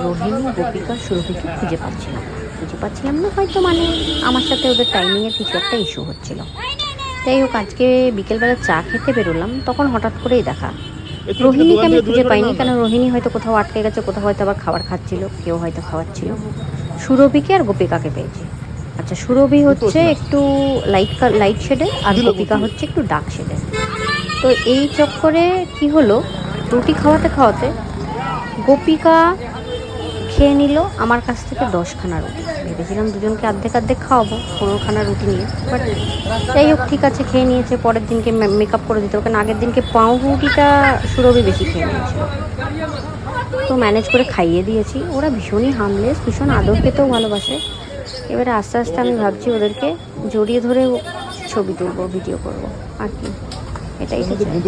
রোহিণী, গোপিকা, সুরভিকে খুঁজে পাচ্ছিলাম না, হয়তো মানে আমার সাথে ওদের টাইমিংয়ের কিছু একটা ইস্যু হচ্ছিল। যাই হোক, আজকে বিকেলবেলা চা খেতে বেরোলাম, তখন হঠাৎ করেই দেখা। রোহিণীকে আমি খুঁজে পাইনি, কেন রোহিণী হয়তো কোথাও আটকে গেছে, কোথাও হয়তো আবার খাবার খাচ্ছিল, কেউ হয়তো খাওয়াচ্ছিল। সুরভিকে আর গোপিকাকে পেয়েছি। আচ্ছা, সুরভি হচ্ছে একটু লাইট শেডে, আর গোপিকা হচ্ছে একটু ডার্ক শেডে। তো এই চক্করে কি হলো, রুটি খাওয়াতে খাওয়াতে গোপিকা খেয়ে নিল আমার কাছ থেকে 10খানা রুটি। ভেবেছিলাম দুজনকে অর্ধেক খাওয়াবো 15খানা রুটি নিয়ে, বাট যাই হোক, ঠিক আছে, খেয়ে নিয়েছে। পরের দিনকে মেকআপ করে দিতে হবে, কারণ আগের দিনকে পাউরুটিটা সুরভি বেশি খেয়ে নিয়েছিল, তো ম্যানেজ করে খাইয়ে দিয়েছি। ওরা ভীষণই হার্মলেস, ভীষণ আদর পেতেও ভালোবাসে। এবারে আস্তে আস্তে আমি ভাবছি ওদেরকে জড়িয়ে ধরে ছবি তুলবো, ভিডিও করবো, আর কি, এটাই তো চাই।